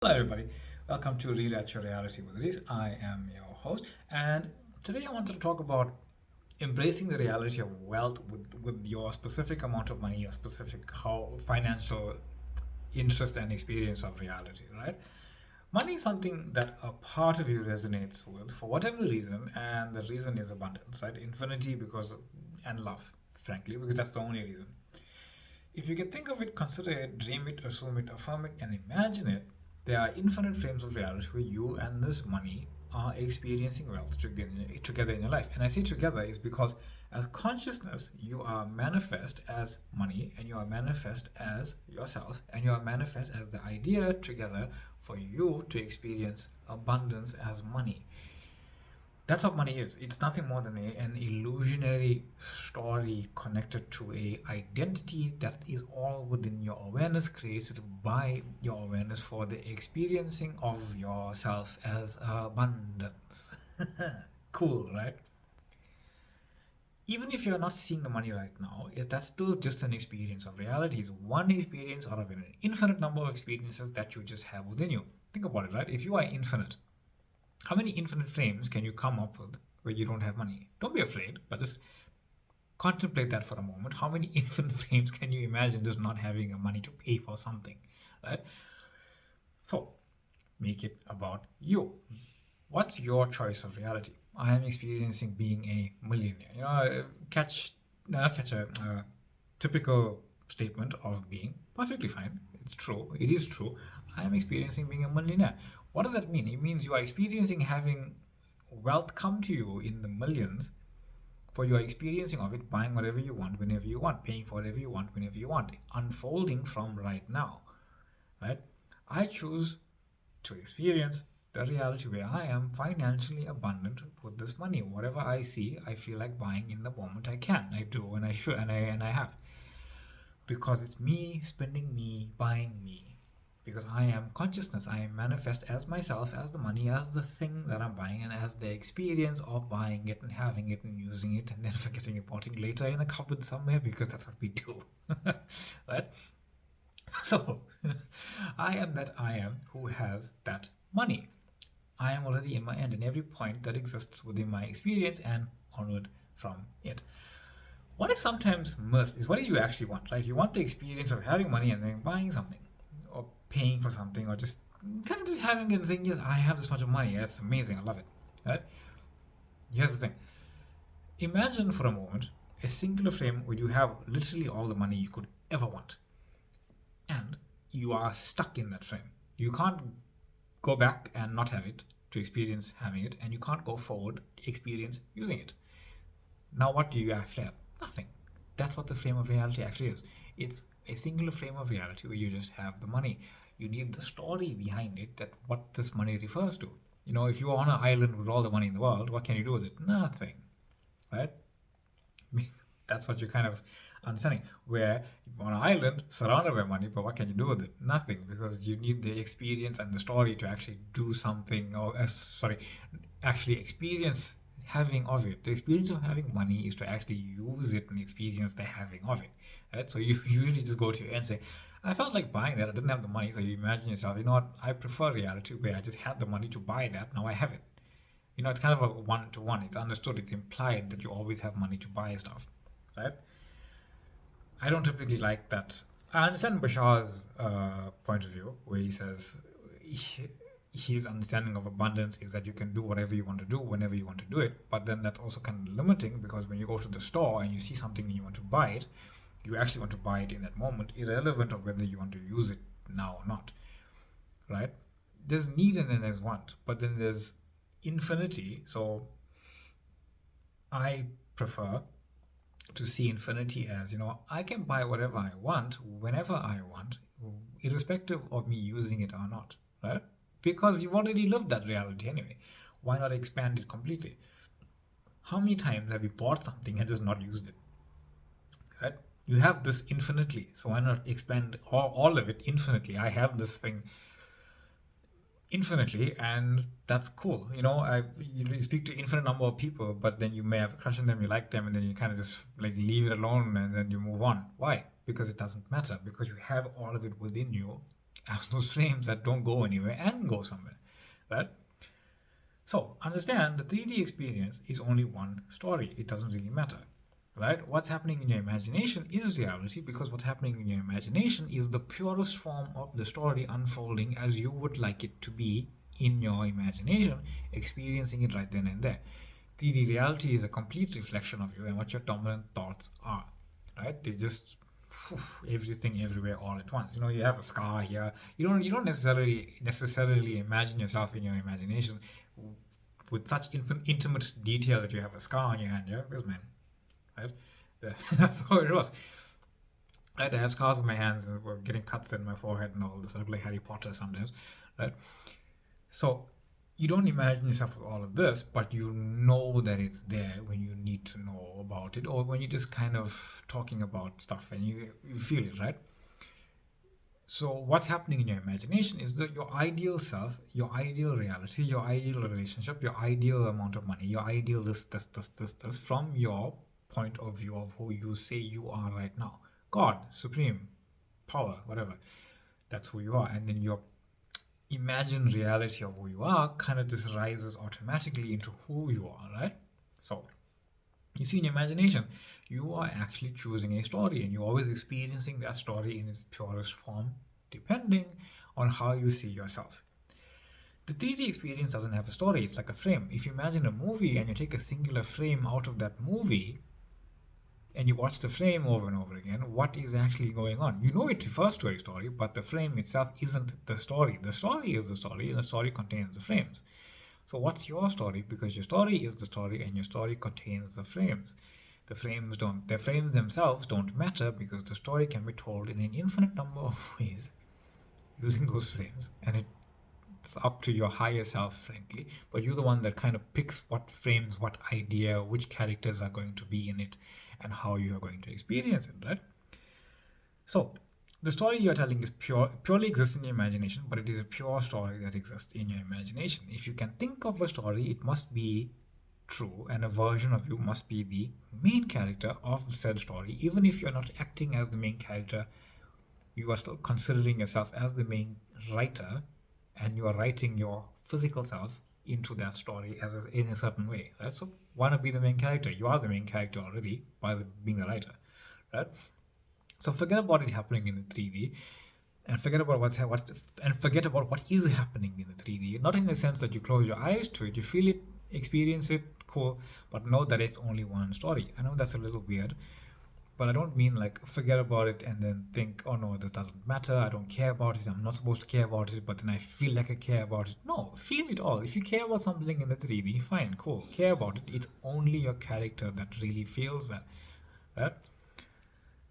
Hello, everybody. Welcome to Rewrite Your Reality with Reese. I am your host, and today I wanted to talk about embracing the reality of wealth with your specific amount of money, your specific how financial interest and experience of reality, right? Money is something that a part of you resonates with for whatever reason, and the reason is abundance, right? Infinity because and love, frankly, because that's the only reason. If you can think of it, consider it, dream it, assume it, affirm it, and imagine it, there are infinite frames of reality where you and this money are experiencing wealth together in your life. And I say together is because as consciousness, you are manifest as money, and you are manifest as yourself, and you are manifest as the idea together for you to experience abundance as money. That's what money is. It's nothing more than an illusionary story connected to a identity that is all within your awareness, created by your awareness for the experiencing of yourself as abundance. Cool, right? Even if you're not seeing the money right now, that's still just an experience of reality. It's one experience out of an infinite number of experiences that you just have within you. Think about it, right? If you are infinite, how many infinite frames can you come up with where you don't have money? Don't be afraid, but just contemplate that for a moment. How many infinite frames can you imagine just not having money to pay for something, right? So make it about you. What's your choice of reality? I am experiencing being a millionaire. Not catch a typical statement of being perfectly fine. It's true. It is true. I am experiencing being a millionaire. What does that mean? It means you are experiencing having wealth come to you in the millions for your experiencing of it, buying whatever you want, whenever you want, paying for whatever you want, whenever you want, unfolding from right now, right? I choose to experience the reality where I am financially abundant with this money. Whatever I see, I feel like buying in the moment I can. I do, and I should, and I have, because it's me spending me, buying me. Because I am consciousness, I am manifest as myself, as the money, as the thing that I'm buying, and as the experience of buying it and having it and using it and then forgetting about it later in a cupboard somewhere, because that's what we do. Right? So, I am that I am who has that money. I am already in my end, and every point that exists within my experience and onward from it. What is sometimes missed is what do you actually want, right? You want the experience of having money and then buying something, or paying for something, or just kind of just having it and saying, yes, I have this much of money. That's amazing. I love it. Right? Here's the thing. Imagine for a moment a singular frame where you have literally all the money you could ever want, and you are stuck in that frame. You can't go back and not have it to experience having it, and you can't go forward experience using it. Now, what do you actually have? Nothing. That's what the frame of reality actually is. It's a singular frame of reality where you just have the money. You need the story behind it, that what this money refers to. If you're on an island with all the money in the world, what can you do with it? Nothing, right? That's what you're kind of understanding. Where you're on an island surrounded by money, but what can you do with it? Nothing, because you need the experience and the story to actually do something, or actually experience having of it. The experience of having money is to actually use it and experience the having of it. Right? So you usually just go to your end and say, I felt like buying that, I didn't have the money. So you imagine yourself, you know what, I prefer reality where I just had the money to buy that, now I have it. It's kind of a one-to-one. It's understood, it's implied that you always have money to buy stuff. Right? I don't typically like that. I understand Bashar's point of view, where he says his understanding of abundance is that you can do whatever you want to do whenever you want to do it. But then that's also kind of limiting, because when you go to the store and you see something and you want to buy it, you actually want to buy it in that moment, irrelevant of whether you want to use it now or not. Right? There's need and then there's want, but then there's infinity. So I prefer to see infinity as, I can buy whatever I want whenever I want, irrespective of me using it or not, right? Because you've already lived that reality anyway. Why not expand it completely? How many times have you bought something and just not used it, right? You have this infinitely, so why not expand all of it infinitely? I have this thing infinitely, and that's cool. You speak to infinite number of people, but then you may have a crush on them, you like them, and then you kind of just like leave it alone and then you move on. Why? Because it doesn't matter, because you have all of it within you, as those frames that don't go anywhere and go somewhere, right? So understand the 3D experience is only one story. It doesn't really matter, right? What's happening in your imagination is reality, because what's happening in your imagination is the purest form of the story unfolding as you would like it to be in your imagination, experiencing it right then and there. 3D reality is a complete reflection of you and what your dominant thoughts are, right? They just everything everywhere all at once. You know, you have a scar here. You don't necessarily imagine yourself in your imagination with such intimate detail that you have a scar on your hand. Yeah, this man, right? That's how it was. Right, I have scars on my hands and we're getting cuts in my forehead and all this. I look like Harry Potter sometimes, right? So you don't imagine yourself with all of this, but you know that it's there when you need to know about it, or when you're just kind of talking about stuff and you feel it, right? So what's happening in your imagination is that your ideal self, your ideal reality, your ideal relationship, your ideal amount of money, your ideal this from your point of view of who you say you are right now. God, supreme, power, whatever. That's who you are. And then your imagined reality of who you are kind of just rises automatically into who you are, right? So you see, in your imagination, you are actually choosing a story and you're always experiencing that story in its purest form, depending on how you see yourself. The 3D experience doesn't have a story, it's like a frame. If you imagine a movie and you take a singular frame out of that movie and you watch the frame over and over again, what is actually going on? You know it refers to a story, but the frame itself isn't the story. The story is the story, and the story contains the frames. So what's your story? Because your story is the story and your story contains the frames. The frames themselves don't matter, because the story can be told in an infinite number of ways using those frames, and it's up to your higher self, frankly. But you're the one that kind of picks what frames, what idea, which characters are going to be in it, and how you are going to experience it, right? So the story you're telling is purely exists in your imagination, but it is a pure story that exists in your imagination. If you can think of a story, it must be true, and a version of you must be the main character of said story. Even if you're not acting as the main character, you are still considering yourself as the main writer, and you are writing your physical self into that story in a certain way, right? So why not be the main character? You are the main character already by being the writer, right? So forget about it happening in the 3D, and forget about forget about what is happening in the 3D. Not in the sense that you close your eyes to it, you feel it, experience it, cool, but know that it's only one story. I know that's a little weird, but I don't mean like forget about it and then think, oh no, this doesn't matter, I don't care about it, I'm not supposed to care about it, but then I feel like I care about it. No, feel it all. If you care about something in the 3D, fine, cool, care about it. It's only your character that really feels that, right?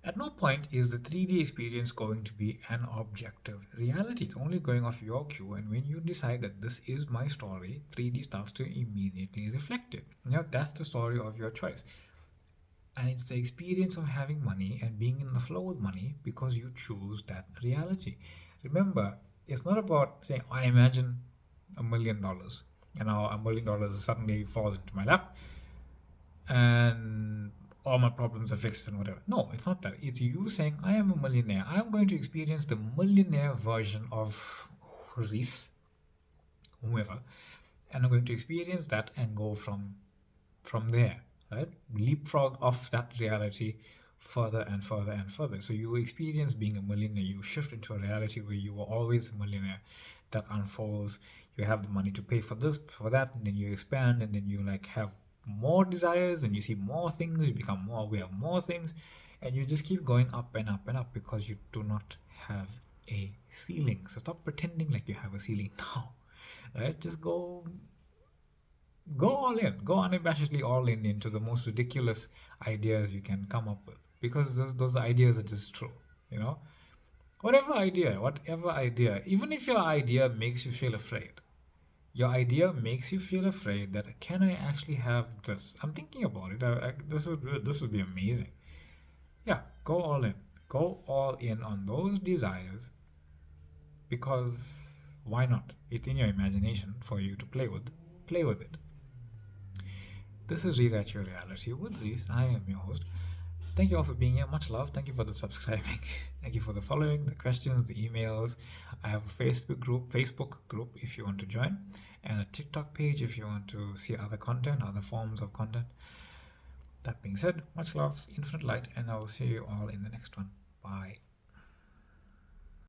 At no point is the 3D experience going to be an objective reality. It's only going off your cue, and when you decide that this is my story, 3D starts to immediately reflect it. Now, that's the story of your choice. And it's the experience of having money and being in the flow with money because you choose that reality. Remember, it's not about saying, I imagine $1 million, and now $1 million suddenly falls into my lap and all my problems are fixed and whatever. No, it's not that. It's you saying, I am a millionaire. I'm going to experience the millionaire version of Reese, whomever, and I'm going to experience that and go from there, right? Leapfrog off that reality further and further and further. So you experience being a millionaire. You shift into a reality where you were always a millionaire that unfolds. You have the money to pay for this, for that, and then you expand, and then you like have more desires, and you see more things, you become more aware of more things, and you just keep going up and up and up because you do not have a ceiling. So stop pretending like you have a ceiling now, right? Just go all in, go unabashedly all in into the most ridiculous ideas you can come up with, because those ideas are just true, you know. Whatever idea, even if your idea makes you feel afraid, your idea makes you feel afraid that, can I actually have this? I'm thinking about it. This would be amazing. Yeah, go all in. Go all in on those desires, because why not? It's in your imagination for you to play with. Play with it. This is Rewrite Your Reality with Reese. I am your host. Thank you all for being here. Much love. Thank you for the subscribing. Thank you for the following, the questions, the emails. I have a Facebook group if you want to join, and a TikTok page if you want to see other content, other forms of content. That being said, much love, infinite light, and I will see you all in the next one. Bye.